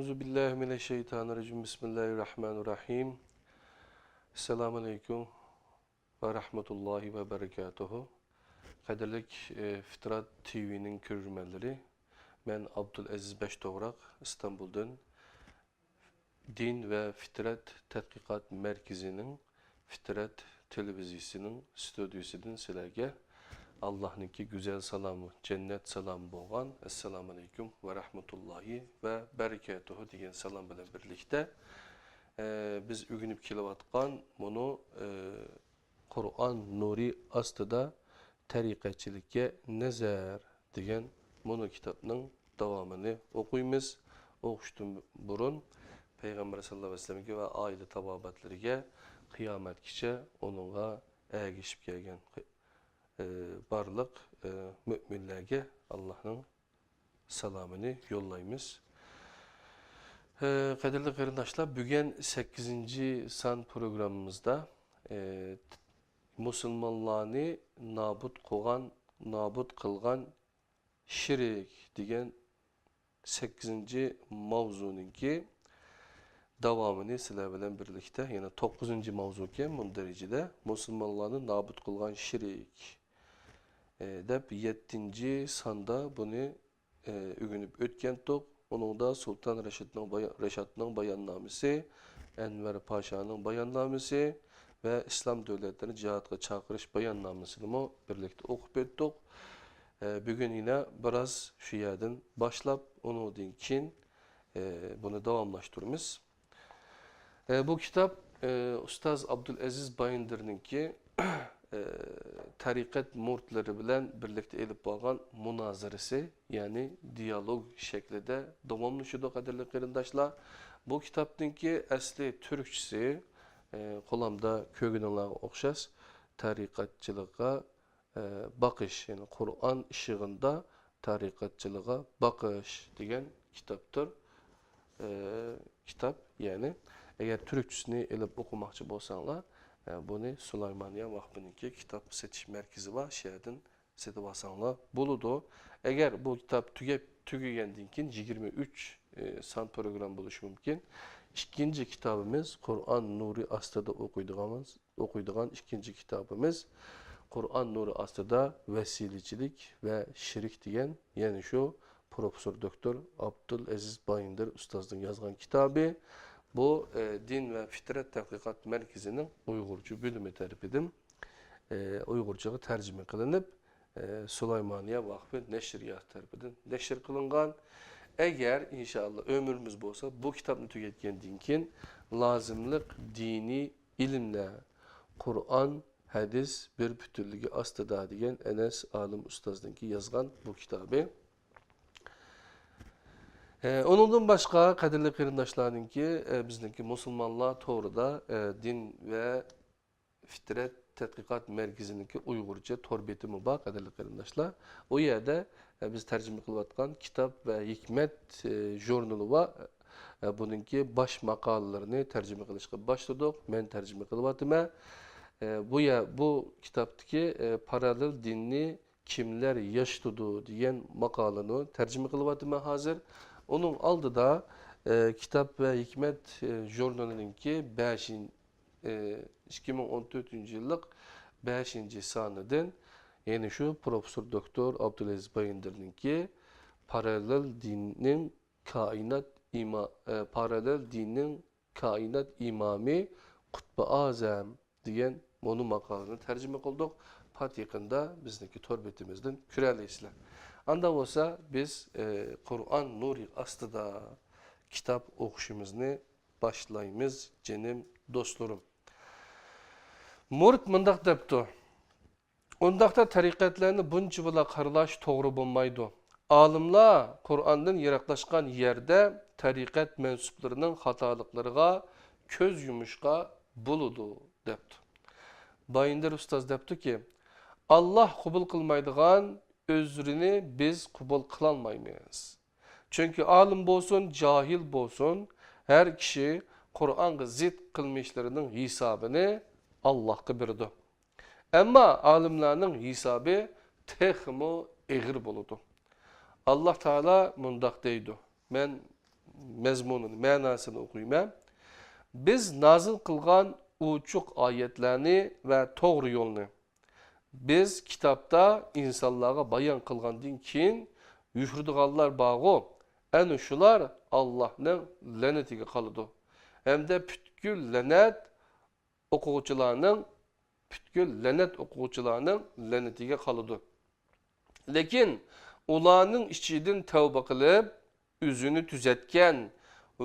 Euzubillahimineşşeytanirracim. Bismillahirrahmanirrahim. Esselamu Aleyküm ve Rahmetullahi ve Berekatuhu. Kadirlik Fitrat TV'nin körürmenleri. Ben Abdülaziz Beştoğrak, İstanbul'dan Din ve Fitrat Tetkikat Merkezi'nin Fitrat Televizyası'nın stüdyosu'dan sizlerge Allah'ınki güzel salamı, cennet salamı boğan Esselamu Aleyküm ve Rahmetullahi ve Berekatuhu diyen salam bilen birlikte biz ügünüp kilovatkan bunu Kur'an nuri astıda tarikatçılıkka nezer diyen bunu kitabının devamını okuyumuz. Oğuştum burun Peygamber sallallahu aleyhi ve sellem'e ve aile tababatlarıga kıyamet kiçe onunla ergişip gelgen barlık müminlerge Allah'ın salamını yollayımız. Kadirli kardeşler, bugün 8. san programımızda Müslümanlarını nabut kılgan şirik diyen 8. mavzunun ki devamını sizler bilen birlikte, yani 9. mavzuken bu derecede Müslümanlarını nabut kılgan şirik dep 7. sanda bunu ügünüp ötkendik. Onun da Sultan Reşat'ın bayannamesi, Enver Paşa'nın bayannamesi ve İslam devletlerini cihatka çağırış bayannamesini birlikte okup ettik. Bugün yine biraz şu yerden başlap onu dinkin bunu devamlaştırırız. Bu kitap Ustaz Abdülaziz Bayındır'ın ki tarikat murtları bilen birlikte elip bağlan münazarası, yani diyalog şeklinde devamlaşıyordu kadirli kırındaşlar. Bu kitaptın ki asli Türkçesi kolamda kögününe okşas tarikatçılığa bakış, yani Kur'an ışığında tarikatçılığa bakış diyen kitaptır. Kitap yani eğer Türkçesini elip okumakçı bolsanlar bunu Süleymaniye Vakfı'nınki kitap setiş merkezi var. Şehirden setip alsanlar buludu. Eğer bu kitap tügegendinkin 23 san program buluş mümkün. İkinci kitabımız Kur'an Nuri Astı'da okuyduğumuz ikinci kitabımız Kur'an Nuri Astı'da vesilecilik ve şirik diyen, yani şu Profesör Doktor Abdülaziz Bayındır Ustaz'ın yazgan kitabı. Bu Din ve Fitrat Tetkikat Merkezi'nin Uygurca bölümü terbidim. Uygurcağı tercüme kılınıp Süleymaniye Vakfı Neşriyat terbidim. Neşr kılıngan. Eğer inşallah ömrümüz olsa bu kitabını tüketkendiğinkin lazımlık dini ilimle Kur'an, hadis bir bütünlüğü astıda diyen Enes Alim Ustaz'ınki yazgan bu kitabı. Onundan başka kadirli kırındaşlarının ki bizdeki Müslümanlar doğruda Din ve Fitrat Tetkikat Merkezi'ndeki Uygurca torbeti mübah kadirli kırındaşlar. O yerde biz tercüme kılıvatkan kitap ve hikmet jurnalı var. Bununki baş makalalarını tercüme kılışka başladık. Ben tercüme kılıvatıma. Bu kitaptaki paralel dinli kimler yaş tudu diyen makalını tercüme kılıvatıma hazır. Onun aldı da kitap ve hikmet jurnalınınki 2014 yıllık 5. sanıdın, yani şu Profesör Doktor Abdülaziz Bayındır'ınki paralel dinin kainat imamı Kutbu Azam diyen onun makalını tercüme kıldık. Pat yakında bizdeki torbetimizden küreleysler. Anda olsa biz Kur'an Nuri Astı'da kitap okuşumuzni başlayımız cenim dostlarım. Murit mındak deptu. Ondakta tarikatlarını bunca bula karlaş doğru bulmaydı. Alimler Kur'an'dan yiraklaşkan yerde tarikat mensuplarının hatalıklarına köz yumuşka buludu deptu. Bayındır Ustaz deptu ki Allah kubul kılmaydıgan özrünü biz kubul kılalmaymayız. Çünkü alim bolsun, cahil bolsun, her kişi Kur'an'ı zid kılmışlarının hesabını Allah'a birdi. Ama alimlerin hesabı tehmu eğir boludu. Allah Teala mundak deydi. Ben mezmununu, ma'nosini o'qiyman. Biz nazil qilgan uchuq oyatlarni va to'g'ri yo'lni biz kitobda insonlarga bayon qilgandan keyin yuradiganlar borgu, ana shular Allohning la'natiga qoladi. Hamda butkul la'nat o'quvchilarning la'natiga qoladi. Lekin ularning ichidan tavba qilib, o'zini tuzatgan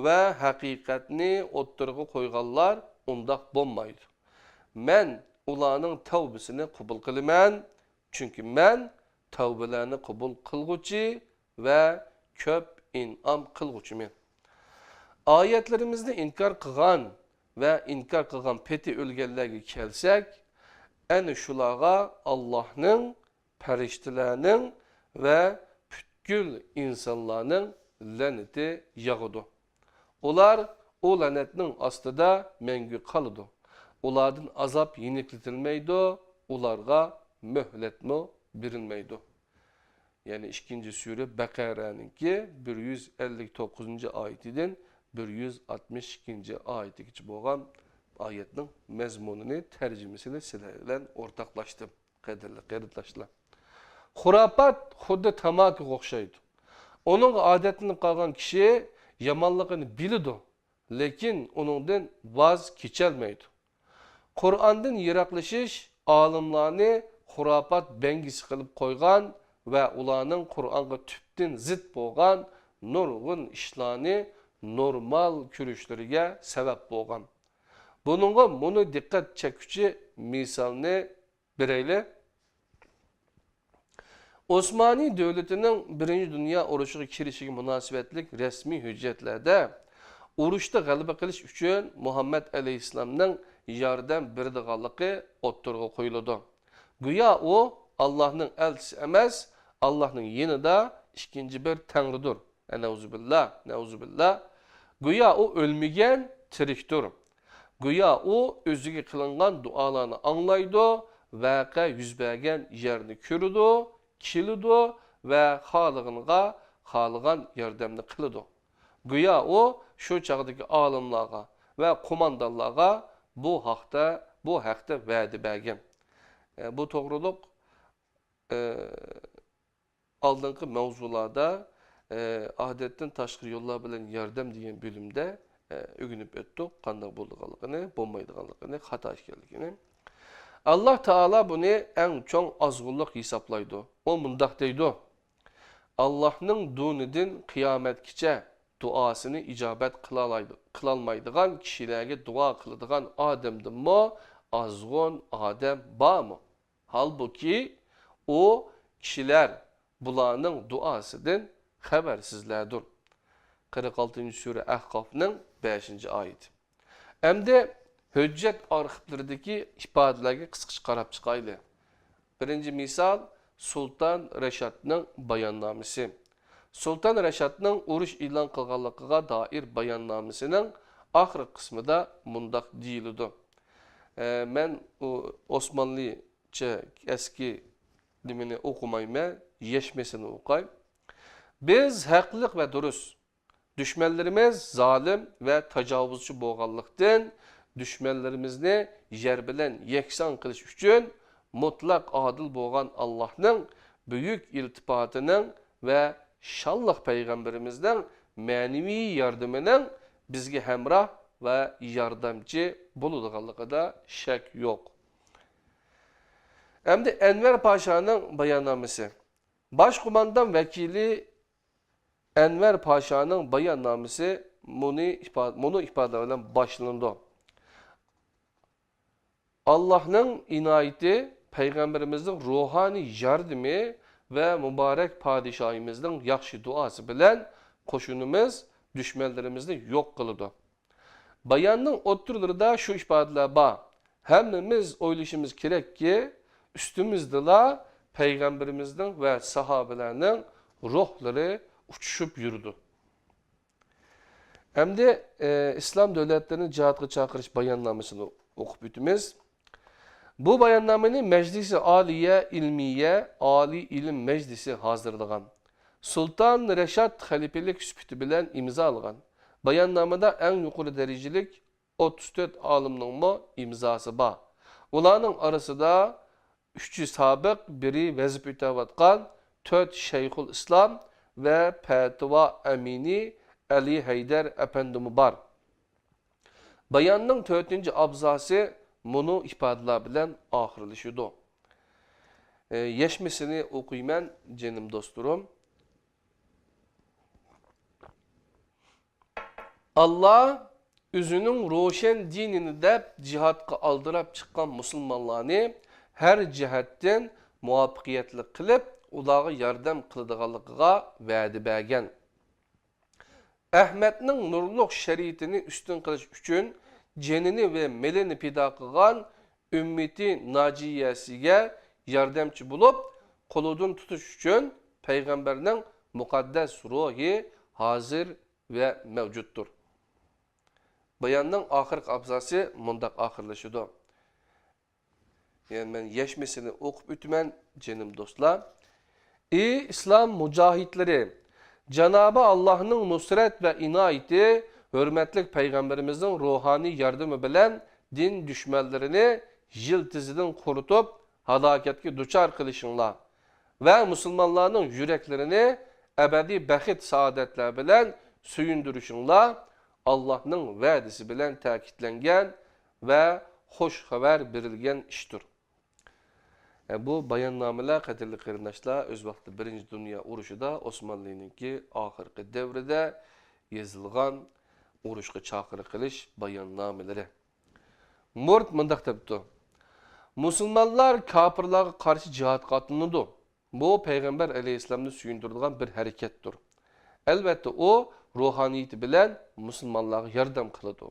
va haqiqatni o'ttirg'i qo'yganlar undaq bo'lmaydi. Men ularning tavbasini qabul qilaman, chunki men tavbalarni qabul qilguvchi va ko'p in'om qilguvchiman. Oyatlarimizni inkor qilgan va inkor qilgan peti o'lganlarga kelsak, ana shularga Allohning, farishtalarning va butkul insonlarning la'nati yog'adi. Ular o la'natning ostida mangu qoladi. Ulardan azob yeniklatilmaydi, ularga muhlatmi berilmaydi. Yani 2. sure Baqara'ningki 159. oyatidan 162. oyatigacha bo'lgan oyatning mazmunini, tarjimasini sizlar bilan o'rtoqlashdim, qadrli qarindoshlar. Xurofot xuddi tamakiga o'xshaydi. Onun adetini qolgan kishi yomonligini biladi, lekin uningdan voz kecholmaydi. Qur'ondan yiroqlashish olimlarni xurofot bangisi qilib qo'ygan va ularning Qur'onga tubdan zid bo'lgan nurg'un ishlarni normal ko'rishlariga sabab bo'lgan. Buningga buni diqqat chekuvchi misolni beraylik. Osmani devletinin 1. Dünya urushiga kirishiga munosabatlik rasmiy hujjatlarda urushda g'alaba qilish uchun Muhammad alayhissalomning yordam beradiganligi o'ttirg'a qo'yiladi. Go'yo u Allohning elchisi emas, Allohning yanida ikkinchi bir tangridir. Nauzubillah, nauzubillah. Go'yo u o'lmagan, tirikdir. Go'yo u o'ziga qilingan duolarni anglaydi, vaqa yuz bergan yerni ko'radi, kilidi ve xalığın yardımını qiladi. Güya o şu çağdaki alimlarga ve komandanlarga bu haqda va'da bergan. Bu to'g'riliq oldingi mavzularda odatdan tashqari yo'llar bilan yordam degan bo'limda o'rganib o'tdik, qanday bo'lganligini, bo'lmaydiganligini, xato ekanligini. Allah Teala bunu en çok azgınlık hesaplaydı. O mundaq deydi. Allah'ın dünidin kıyametkiçe duasını icabet kılalmaydıgan kişilerge dua kılıdıgan ademdi mi? Azgın adem var mı? Halbuki o kişiler bulanın duasıdın habersizlerdir. 46. sure Ahqaf'ın 5. ayeti. Hem de hüccet arxivlərdəki ifadelerge qısqaça qarab çıxaylı. Birinci misal Sultan Reşadның bayannamesi. Sultan Reşadның uruş ilan qılğanlığına dair bayannamesinin axır qismida mundaq deyildi. Men Osmanlıca eski dimini okumayma, yeşmesini okuyayım. Biz haqlıq ve dürüst, düşmanlarımız zalim ve tecavüzçü bolğanlıqdan düşmanlarımızı yer bilen yeksan qilish uchun mutlaq adil bo'lgan Allohning büyük iltifatının ve şanlıq peygamberimizden manevi yardımının bizge hemrah ve yardımcı bulunduğunda şek yok. Hem de Enver Paşa'nın bayannamesi. Başkumandan vekili Enver Paşa'nın bayannamesi bunu ifade başlandı. Allah'ın inayeti, Peygamberimizin ruhani yardımı ve mübarek padişahımızın yaxşı duası bilen koşunumuz düşmanlarımızı yok kılıdı. Bayanın oturlarında şu ifadeler var. Hemimiz oylaşımız gerek ki üstümüzde la Peygamberimizin ve sahabelerinin ruhları uçuşup yürüdü. Hem de İslam devletlerinin cihatı çağırış bayannamesini okup bütümüz. Bu bayannamenin Meclisi Aliye İlmiye, Ali İlim Meclisi hazırlagan. Sultan Reşad halifelik süpütü bilen imza algan. Bayannamada en yukarı derecelik 34 alimning mo imzosi bor. Ularning arasida 3 sobiq, biri vazifa o'tayotgan 4 Shayxul Islom ve Fatva Amini Ali Haydar efendimi bor. Bayanning 4. abzası bunu ifadeler bilen ahırlaşıdı. Yeşmesini okuyman canım dostlarım. Allah özünün roşen dinini de cihatqa aldırıp çıkan musulmonlarni her cihatdan muvaffaqiyatli qilib, ularga yordam qiladiganligiga va'da bergan. Ahmadning nurluq shariatini ustun qilish uchun canini ve melini pida qilgan ümmeti najiyasiga yordamchi bo'lib, qo'lidan tutish uchun payg'ambarning muqaddas ruhi hozir ve mevcuttur. Bayanның ahirki abzası mundaq ahirlaşıdı. Yani ben yeşmesini okup ütmen canım dostlar. İslam mücahitleri, Cenab-ı Allah'ın nusret ve inayeti, hürmetlik Peygamberimizin ruhani yardımı bilen din düşmanlarını jiltizinden kurutup halaketki duçar kılışınla ve Müslümanların yüreklerini ebedi bəxit saadetler bilen suyunduruşunla Allah'ın vədisi bilen takitlengen ve hoş haber verilgen iştir. Bu bayannameler kadirli kırındaşlar öz vakti 1. Dünya Uruşu'da Osmanlı'nınki ahirki devrede yazılgan uruşqa çakırı kılış bayannameleri. Murt mındak tabıdı. Müslümanlar kafirlara karşı cihat katınıdı. Bu Peygamber aleyhisselam'ı suyundurduğun bir harekettir. Elbette o ruhaniyeti bilen Müslümanlara yardım kılıdı.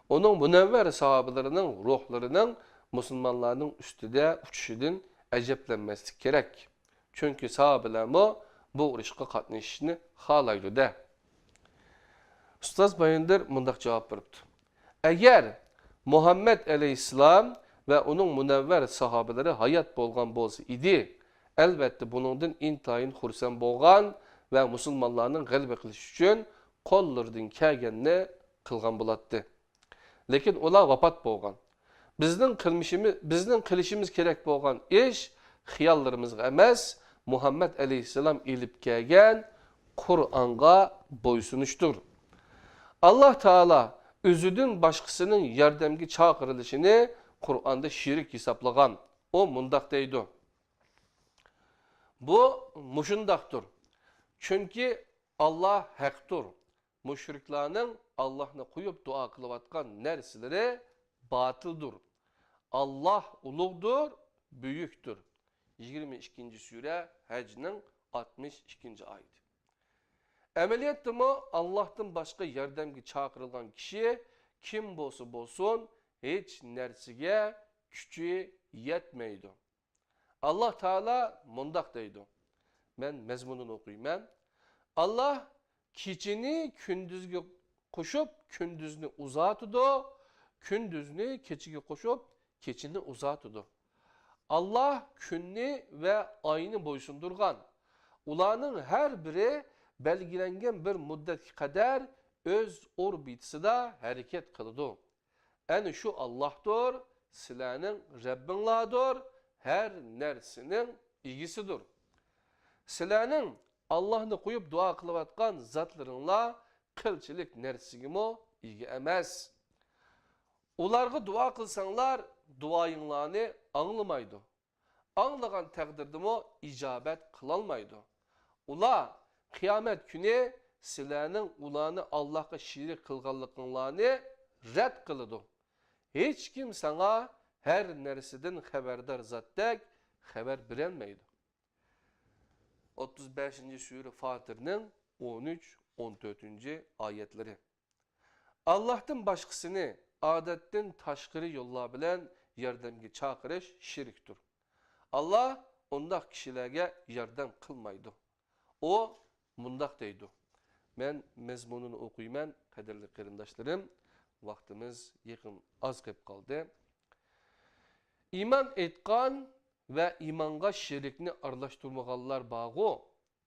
Onun münevver sahabelerinin ruhlarının Müslümanların üstüde uçuşundan əcəblənməsi gerek. Çünkü sahabeler bu uruşqa katlaşışını halaydı da. Ustaz Bayındır mundaq cevap veripti. Eğer Muhammed aleyhisselam ve onun münevver sahabeleri hayat bolgan bolsa idi, elbette bunundan intayin xursan bolgan ve Müslümanların g'alaba qilish uchun qo'llaridan kelganini qilgan bo'latdi. Lekin ular vafot bo'lgan. Bizning qilishimiz kerak bo'lgan ish xiyollarimizga emas, Muhammed aleyhisselam ilib kelgan Qur'onga bo'ysunishdir. Allah Teala özüdün başkasının yardımga chaqirilishini Qur'onda şirik hisoblagan. O mundaq deydi. Bu mushundaqdir. Çünkü Allah haqdir. Müşriklarning Allah'ını qo'yib dua qilayotgan narsaları batıldır. Allah ulug'dur, büyüktür. 22. sure Hac'ning 62. ayeti. Ameliyatda Allah'tan başka yardımga chaqirilgan kishi kim bo'lsa hech narsaga kuchi yetmaydi. Allah Teala mundaq deydi. Ben mezmununu okuyayım. Allah keçini kündüzge koşup kündüzünü uzatıdı, kündüzünü keçiге koşup keçini uzatıdı. Allah günni ve ayını boysundurgan. Ulanın her biri belgilengen bir müddet kadar öz orbitisida hareket kılıdı. Yani şu Allah'tır, sizlerinin Rabbinladır, her nersinin ilgisidir. Sizlerinin Allah'ını koyup dua kılıvatkan zatlarınla kılçılık nersigi ilgi emez. Ularga dua kılsanlar duayınlarını anlamaydı. Anlagan takdirde icabet kılalmaydı. Ula kıyamet günü sizlerinin ularını Allah'a şirik kılganlıklarını red kılıdı. Hiç kim sana her nersiden haberdar zattek haber bilenmeydi. 35. sure Fatır'ın 13-14. ayetleri. Allah'tan başkasını adetten taşkırı yolla bilen yardımga çakırış şiriktir. Allah ondaq kişilerge yardım kılmaydı. O mundaq deydi. Ben mezmununu okuyman, kaderli qarindaşlarım. Vaktimiz yakın az qep kaldı. İman etkan ve imanga şirikni arlaştırmağanlar bağı,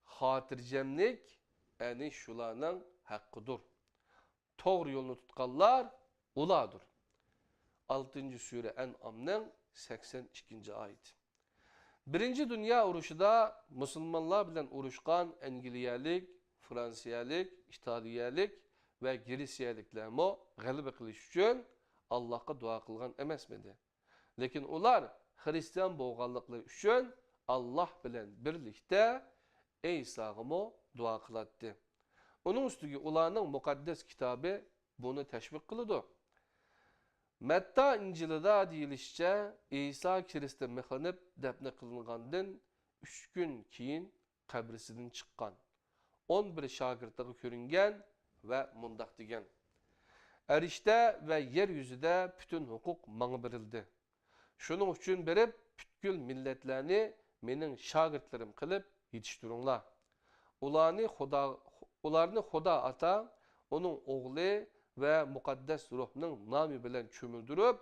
hatircemlik, yani şularının hakkıdır. to'g'ri yo'lni tutganlar ulardir. 6. sure En'am'ning 82. oyati. Birinci Dünya urushida musulmonlar bilan urushgan Angliyalik, Fransiyalik, İtaliyalik ve Gresiyalik-lermo g'alaba qilish uchun Allohga duo qilgan emasmidi. Lekin ular Hristiyan bo'lganliklari uchun Alloh bilan birlikda Isa'ga duo qiladi. Onun üstüge ularning muqaddas kitobi buni tashviq qiladi. Matta İncil'de deyilishicha İsa Kirist'e mexlanib dafn qilingandan 3 gün keyin qabrisidan chiqqan. 11 shogirdiga ko'ringan va mundaq degan. Erishta va yer yuzida bütün huquq menga berildi. Shuning uchun berib butkul millatlarni mening shogirdlarim qilib yetishtiringlar. Ularni Xudo ata, onun o'g'li ve muqaddas ruhning nomi bilan cho'mildirib,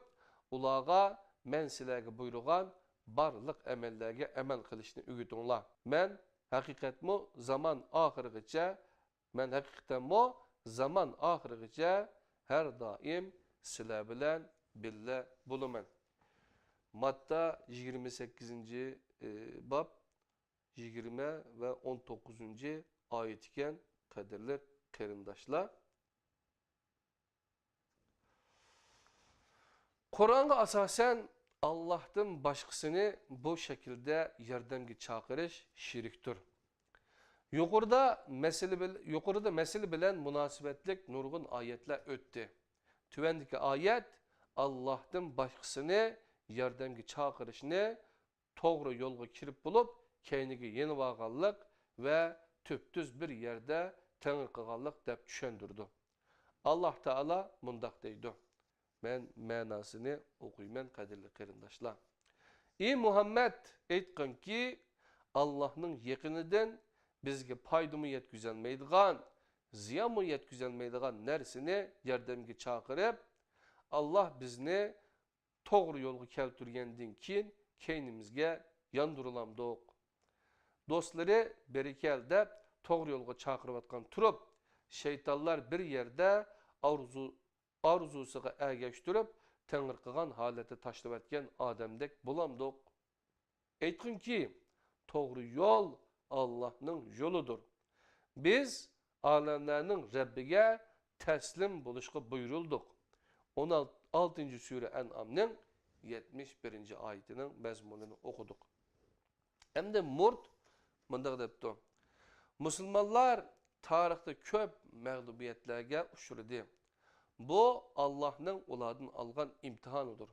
ularga men sizlarga buyurgan barliq amallarga amal qilishni o'rgatinglar. Men haqiqatmo zaman oxirigacha her daim sizlar bilan billa bo'laman. Matta 28. bab 20 ve 19. ayet iken kadirli qarindoshlar. Kur'an'a asasen Allah'tan başkasını bu şekilde yardımga çağırış şiriktir. Yukarıda mesele bilen münasebetlik nurgun ayetler öttü. Tüvendeki ayet Allah'tan başkasını yardımga çağırışını doğru yolga kirip bulup kendine yeni varganlık ve tüptüz bir yerde tanır kıganlık dep düşendirdi. Allah Teala mundak deydi. Ben manasını okuyman kadirli qarindoshlar. Ey Muhammed aytqin ki Allah'ның yakininden bizge paydumu yetküzelmeydigan, ziyamu yetküzelmeydigan nersini yardımga çağırıp Allah bizni doğru yolga keltirgenden keyin keynimizge yandurulamdık. Dostları berikel dep doğru yolga çağırıp atkan turup şeytanlar bir yerde arzusuga ergeştirip tengir kılgan halete taşlıp etken adamdek bulamdık. Aytqin ki doğru yol Allah'ның yoludur. Biz alemlerinin Rabbige teslim buluşqa buyurulduk. 16. sure En'am'ның 71. ayetinin mezmununu okuduk. Hem de murt mındaq depti. Müslümanlar tarihte köp mağlubiyetlerge uçurdu. Bu Allah'ның ulardan algan imtihanıdır.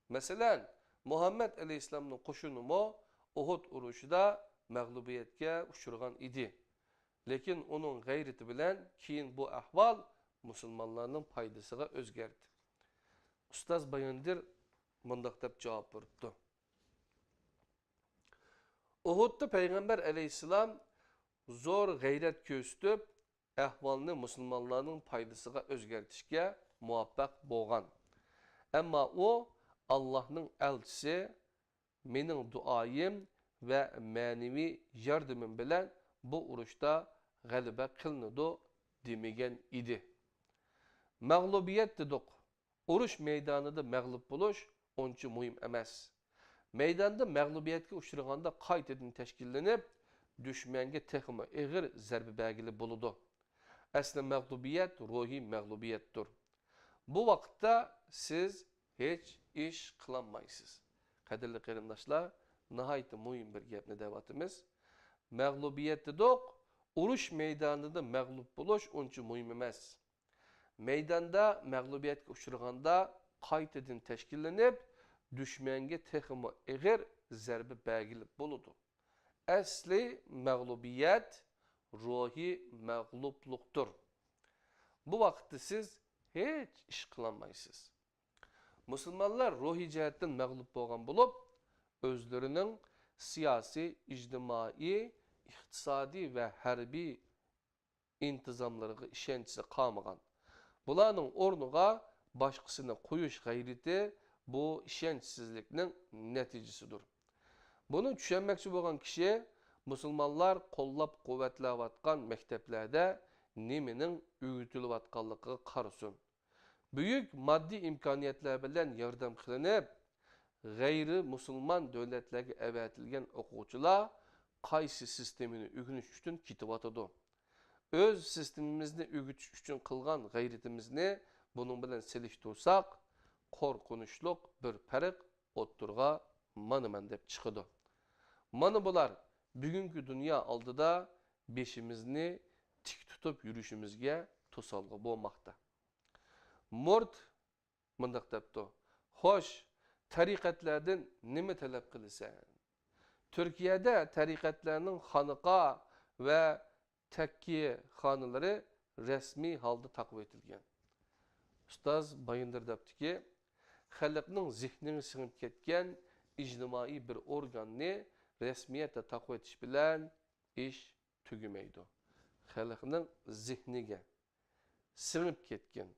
Mesela Muhammed Aleyhisselam'ın qo'shini Uhud urushida mag'lubiyatga uchragan idi. Lekin onun gayrati bilan keyin bu ahvol musulmonlarning foydasiga o'zgardi. Ustoz Bayandir mundaq deb javob beribdi. Uhudda Peygamber Aleyhisselam zo'r g'ayrat ko'rsatib, ahvolni musulmonlarning foydasiga o'zgartirishga muvaffaq bo'lgan. Ammo u Allah'ның elchisi mening duayim ve manevi yardımım bilen bu urushda g'alaba qilinadi demagan idi. Mag'lubiyat dedik. Urush maydonida mag'lub bo'lish uncha muhim emas. Maydonda mag'lubiyatga uchraganda qaytadan tashkillanib, dushmanga texmi ig'ir zarba bergili bo'ladi. Asli mag'lubiyat ruhiy mag'lubiyatdir. Bu vaqtda siz hech ish qilolmaysiz. Qadrli qarindoshlar, nihayet muhim bir gapni devatimiz. Mag'lubiyat dedik, urush maydonida mag'lub bo'lish uncha muhim emas. Maydonda mag'lubiyatga uchraganda qaytadan tashkillanib, dushmanga texmi ig'ir zarba bergili bo'ladi. Asli mag'lubiyat ruhiy mag'lubluktur. Bu vaqtda siz hech ish qilolmaysiz. Müslümanlar ruhiy jihatdan mag'lub bo'lgan bo'lib, özlerinin siyasi, ictimai, iktisadi ve harbiy intizamlarına işençisi kalmagan. Bularning o'rniga boshqasini qo'yish g'ayrati bu ishonchsizlikning natijasidir. Buni tushunmoqchi bo'lgan kishi musulmonlar qo'llab-quvvatlayotgan maktablarda nemening öğütülüvatqanlıqı qarasun. Büyük maddi imkoniyatlar bilan yordam qilinib, g'ayri musulmon davlatlarga avatilgan o'quvchilar qaysi sistemini o'rganish uchun ketyotidi. O'z sistemimizni o'rgatish uchun qilgan g'ayratimizni buning bilan selishtirsak, qo'rqinchli bir farq o'ttirga mana deb chiqadi. Mana bular bugungi dunyo oldida beshimizni tik tutib yurishimizga to'solg'i bo'lmoqda. Murt mundaq debdi. Xo'sh, tariqatlardan nima talab qilisan? Turkiyada tariqatlarning xoniqa va takkiye xonalari rasmiy holda taqib etilgan. Ustoz Bayındır debdiki, xalqning zehnini singib ketgan ijtimoiy bir organni rasmiyatda taqib etish bilan ish tugamaydi. Xalqning zehniga singib ketgan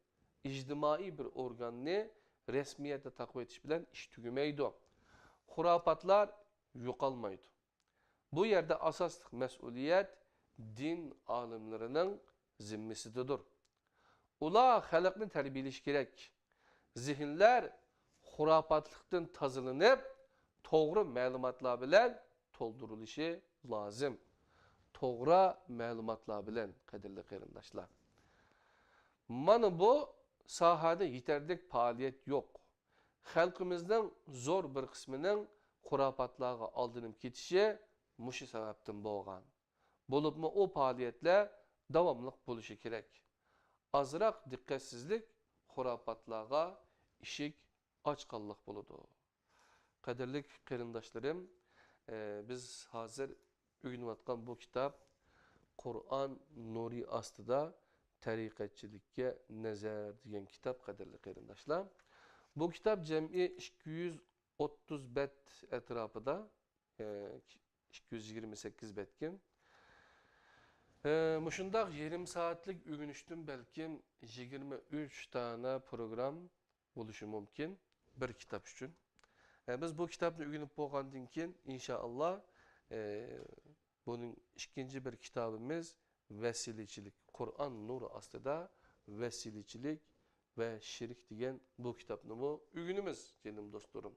ijtimoiy bir organni resmiyetde taqib etish bilan ish tugamaydi. Xurofotlar yo'qolmaydi. Bu yerda asosli mas'uliyat din olimlarining zimmasidadir. Ular xalqni tarbiyalash kerak. Zihinlar xurofotlikdan tozalanib, to'g'ri ma'lumotlar bilan to'ldirilishi lozim. To'g'ri ma'lumotlar bilan, qadrli qarindoshlar. Mana bu sahada yeterlik faaliyet yok. Xalqimizning zo'r bir qismining xurofotlarga aldanib ketishi mushu sababdan bo'lgan. Bo'libmi o faaliyetler davomli bo'lishi kerak. Azroq diqqatsizlik xurofotlarga eshik ochqanlik bo'ladi. Qadrli qarindoshlarim, biz hozir o'rganayotgan bu kitob Qur'on nuri ostida tariqatchilikka nazar degan kitob, qadrli qarindoshlar. Bu kitob jami 230 bet etrafida, 228 betkin. Muşundaq yarım saatlik o'rganishdan balkim 23 tane program bo'lishi mumkin bir kitob uchun. Biz bu kitobni o'rganib bo'lgandan keyin inshaalloh buning ikkinchi bir kitobimiz vəsiliçilik. Kur'an nuru astida vəsiliçilik ve şirk degan bu kitobni o'rganamiz, canım dostlarım.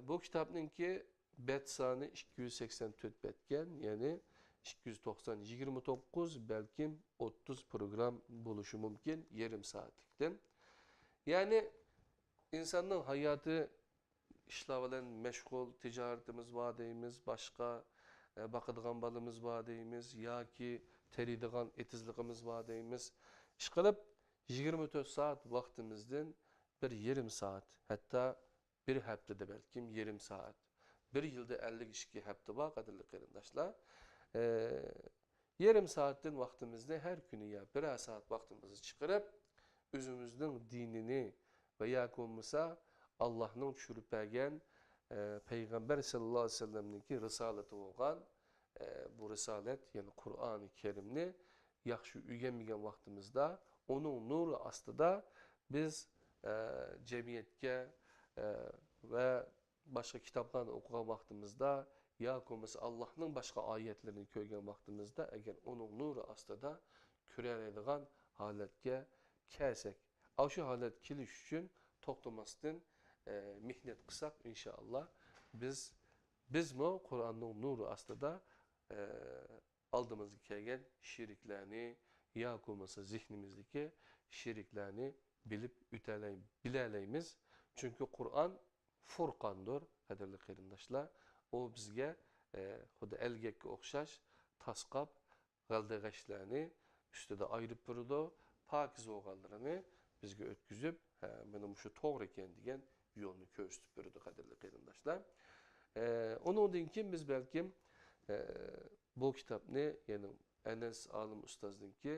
Bu kitobninki bet soni 284 betken, yani 290, 29, belki 30 program bo'lishi mumkin yarım saatlikten. Yani insanın hayatı işler bilan meşgul, ticaretimiz var deymiz, başka bakıdığan balımız var deymiz, ya ki teriydiğen etizliğimiz var deymiz. İş kılıp 24 saat vaktimizden bir yarım saat, hatta bir haftada belki yarım saat, bir yılda 52 hafta var, qadrli qarindoshlar. Yarım saatten vaktimizde her günü ya birer saat vaktimizi çıkarıp özümüzün dinini ve yakınımıza Allah'ın düşürüp bergen Peygamber sallallahu aleyhi ve sellem'ninki risaleti olan bu risalet, yani Kur'an-ı Kerim'ni yaxşı öğrenmegen vaktimizde onun nuru astida biz cemiyetke ve başka kitaplarını okuyan vaktimizde yakınımız Allah'ın başka ayetlerini koygan vaktimizde eğer onun nuru astida körelediğin haletke kelsek. Şu halet keliş için toxtamasdan mihnet qilsak inşallah biz mi Kur'an'ın nuru astida aldığımızda kelgan şiriklerini ya olmasa zihnimizdeki şiriklerini bilip bileleyimiz. Çünkü Kur'an Furqandır, qadrli qarindoshlar. O bizge xudo elgakka o'xshash tasqab g'aldag'ashlarni ustida ayirib turdi, pokiz o'g'anlarini bizga o'tkazib, mana shu to'g'ri ekan degan yo'lni ko'rsatib berdi, qadrli qarindoshlar. Ondan keyin biz balkim bu kitobni, ya'ni Anas olim ustozninki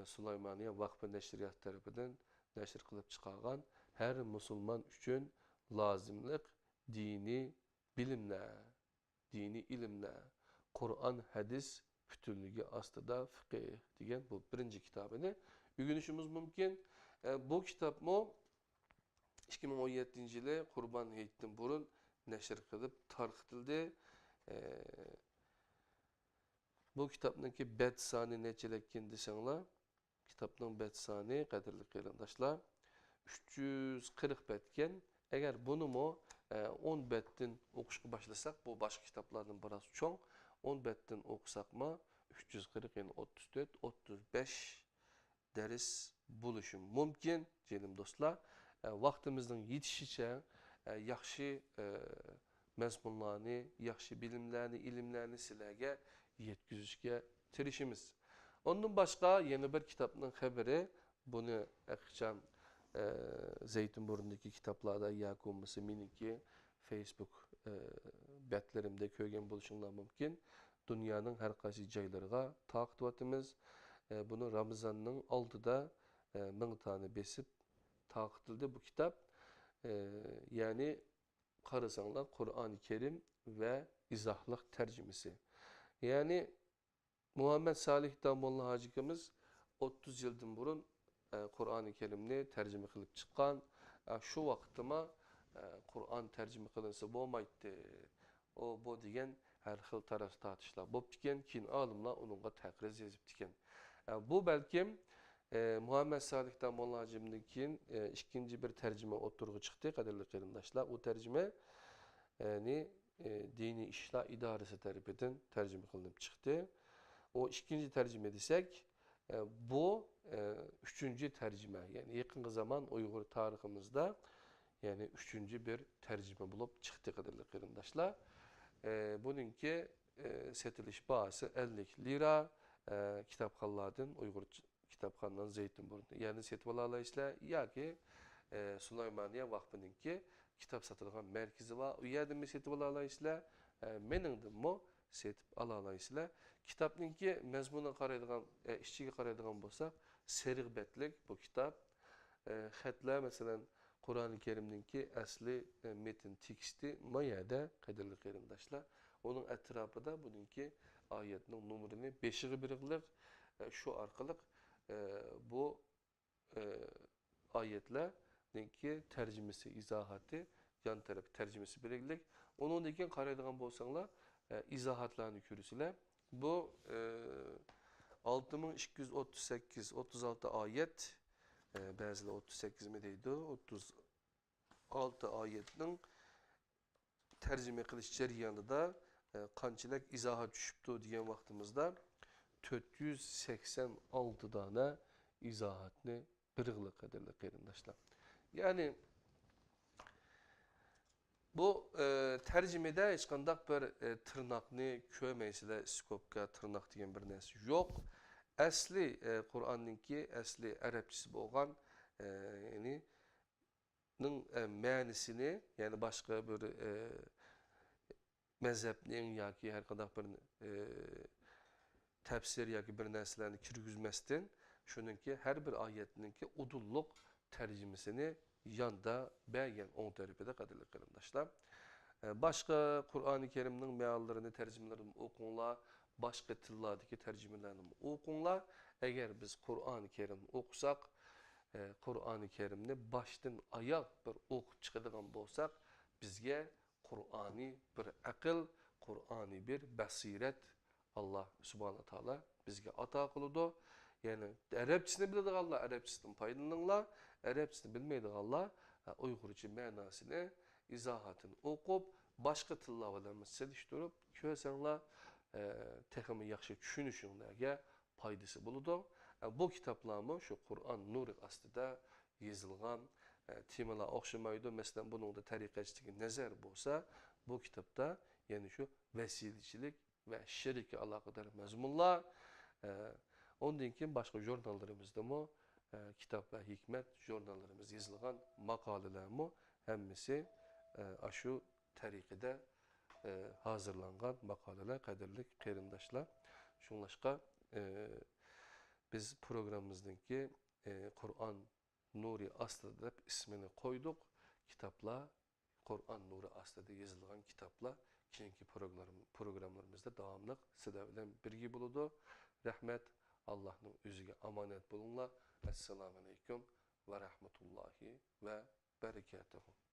Sulaymoniya vaqfi nashriyat tarafidan nashr qilib chiqargan her musulmon uchun lozimlik dini bilimler, dini ilimler, Kur'an, hadis bütünlüğü astida fıkıh degan bu birinci kitabını o'rganishimiz mumkin. Bu kitap mı 2017 yılı Kurban Hayit'ten burun nashr qilib tarqitildi. Bu kitapnınki bet sani neçelekkin desеңler, kitapның bet sani, qadirli qeyrindaşlar, 340 betken. Eğer bunu mu 10 betten okuşqa başlasak, bu başka kitaplardan biraz çoğun. 10 betten okusak mı 340 yani 34, 35 ders buluşum mümkün diyelim dostlar. Vaktimizin yetişiçe yaxşı məzmunlarını, yaxşı bilimlerini, ilimlerini sizlərə yetkizishga tirişimiz. Ondan başqa yeni bir kitabның xəbəri, bunu Əxçan Zeytinburnu'ndaki kitaplarda yakunması miniki Facebook betlerimde köygen buluşunlar mümkün. Dünyanın her qaysı jaylarına taqib etimiz. Bunu Ramazan'ın 6'da 1000 tane besip taqib bu kitap. Yani qarasanlar Kur'an-ı Kerim ve izahlık tercümesi. Yani Muhammed Salih Damolla Hacıkımız 30 yıldan burun Kur'an-ı Kerim'ni tercüme kılıp çıkan. Şu vaktıma Kur'an tercüme kılınsa bo'lmaydi. O bu degen her xil taraf tartışlar. Bu diken kin alımla onunla takriz yazıp diken. Bu belki Muhammed Salih Damolla Hacıkım'ın ikinci bir tercüme oturgu çıktı kadarlı qeyrindaşlar. O tercüme Dini İşlah İdaresi tarafından tercüme kılınıp çıktı. O ikinci tercüme desek, bu üçüncü tercüme. Yani yakın zaman Uygur tarihimizde yani üçüncü bir tercüme bulup çıktı kadarlı qeyrindaşlar. Bununki setiliş bahası 50 lira kitapxanalardan Uygur kitapxanadan Zeytinburnu. Yani setip alaysizlar ya ki Süleymaniye Vakfı'nınki kitap satılgan merkezi var. O yerden mi setip alaysizlar? Meningden mi setip alaysizlar? Kitapnınki mezmuna qaraydigan, işçiga qaraydigan bolsak, seriq betlik bu kitap. Xatlar mesela Kur'an-ı Kerim'ninki asli metin teksti mayada qadirli qeyrindaşlar. Onun etrafında bununki ayetinin numarını 5'i biriqlik şu arkalık bu ayetlerninki tercümesi, izahatı, yan tarafı tercümesi biriklik. Onun deken qaraydigan bolsanglar izahatlarını görürsüler. Bu 6238-36 ayet, bazıları 38 mi deydi, 36 ayetinin tercüme qilish jarayonida qanchalik izohat tushibdi degan vaqtimizda 486 tane izohatni birig'li qadirli qeyrindaşlar. Yani bu tercümede hech qandaq bir tırnaqni ko'maysizlar, skopka tırnaq degan bir narsa yo'q. Asli Qur'onninki asli arabchasi bo'lgan yani ma'nisini yani başka bir mezhepning yoki har qanday bir tefsir yoki bir narsalarni kirgizmasdan shuningki har bir oyatninki udulluq tercümesini yanda bergen on tarafida qadirli qarindoshlar. Başka Kur'an-ı Kerim'nin meallerini, tercümelerini okunlar, başka tillardaki tercümelerini okunlar. Eğer biz Kur'an-ı Kerim okusak, Kur'an-ı Kerim'ni baştan ayak bir okup çıkadigan bolsak, bizge Kur'ani bir akıl, Kur'ani bir basiret Allah Subhanahu Teala bizge ata kılıdı. Yani Arapçasını biladiganlar Arapçasından faydalanırlar, Arapçasını bilmeydiganlar Uygurca manasını, izahatını okup başka tillar bilen seliştirip körsеңlar texmi yaxşı düşünüşünlərə faydası buludu. Bu kitaplarımı şu Kur'an nuru aslında yazılgan temalar oxşamaydı. Mesela bunun da tariqatçılığı nazar bolsa bu kitapta yani şu vesileçilik ve şirki alakadar mezmunlar ondan keyin başka jurnallarımızda mı kitap ve hikmet jurnallarımız yazılgan makaleler mi hemmisi şu tariqide hazırlangan makaleler qadirli qeyrindaşlar. Şunlaşqa biz programımızdaki Kur'an Nuri Aslı deb ismini koyduk. Kitapla Kur'an Nuri Aslı'da yazılgan kitapla keyinki programlarımızda davamlıq sizler bilen birgi buludu. Rahmet Allah'ın özüge amanet bulunla. Esselamu Aleyküm ve Rahmetullahi ve Berekatuhu.